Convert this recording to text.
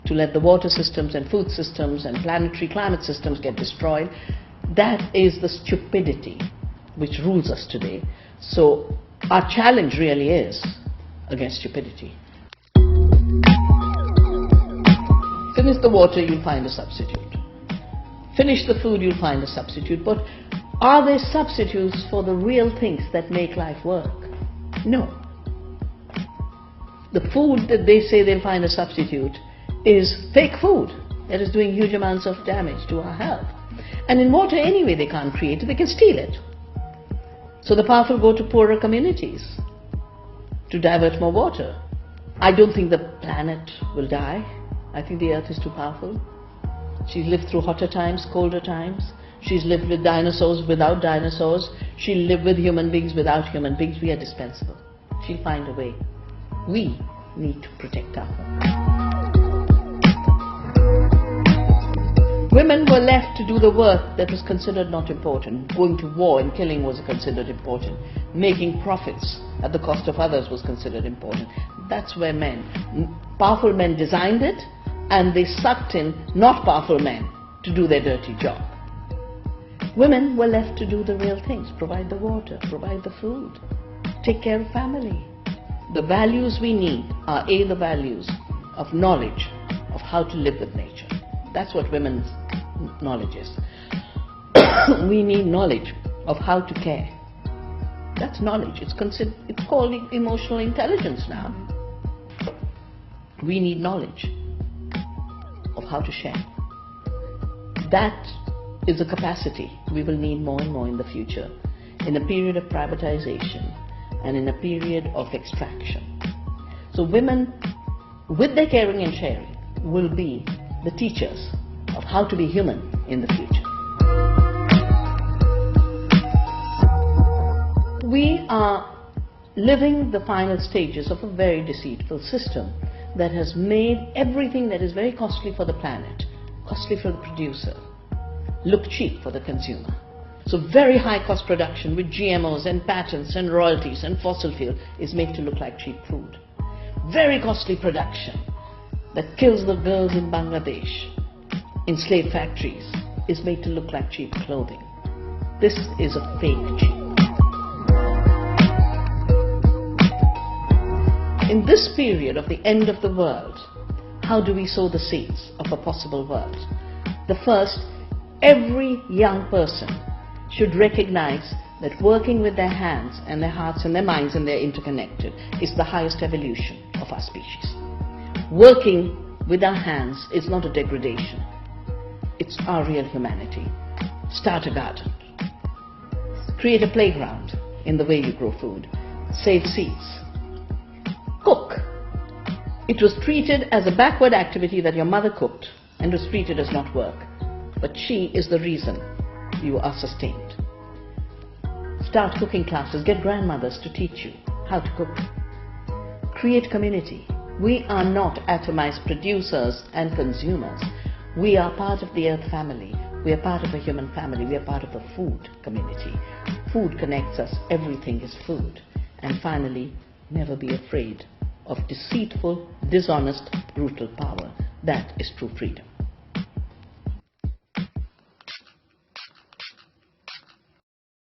to let the water systems and food systems and planetary climate systems get destroyed. That is the stupidity which rules us today. So our challenge really is against stupidity. Finish the water, you'll find a substitute. Finish the food, you'll find a substitute. But are there substitutes for the real things that make life work? No. The food that they say they'll find a substitute is fake food that is doing huge amounts of damage to our health. And in water anyway they can't create it, they can steal it. So the powerful go to poorer communities to divert more water. I don't think the planet will die. I think the earth is too powerful. She's lived through hotter times, colder times. She's lived with dinosaurs, without dinosaurs. She'll live with human beings, without human beings. We are dispensable. She'll find a way. We need to protect our home. Women were left to do the work that was considered not important. Going to war and killing was considered important. Making profits at the cost of others was considered important. That's where powerful men designed it, and they sucked in not powerful men to do their dirty job. Women were left to do the real things, provide the water, provide the food, take care of family. The values we need are the values of knowledge of how to live with nature. That's what women's knowledge is. We need knowledge of how to care. That's knowledge. It's called emotional intelligence now. We need knowledge of how to share. That is a capacity we will need more and more in the future, in a period of privatization and in a period of extraction. So women, with their caring and sharing, will be the teachers of how to be human in the future. We are living the final stages of a very deceitful system that has made everything that is very costly for the planet, costly for the producer, look cheap for the consumer. So very high cost production with GMOs and patents and royalties and fossil fuel is made to look like cheap food. Very costly production that kills the girls in Bangladesh in slave factories is made to look like cheap clothing. This is a fake cheap. In this period of the end of the world, how do we sow the seeds of a possible world? The first, every young person should recognize that working with their hands and their hearts and their minds, and they're interconnected, is the highest evolution of our species. Working with our hands is not a degradation. It's our real humanity. Start a garden. Create a playground in the way you grow food. Save seeds. Cook. It was treated as a backward activity that your mother cooked and was treated as not work. But she is the reason you are sustained. Start cooking classes. Get grandmothers to teach you how to cook. Create community. We are not atomized producers and consumers. We are part of the earth family. We are part of a human family. We are part of a food community. Food connects us. Everything is food. And finally, never be afraid of deceitful, dishonest, brutal power. That is true freedom.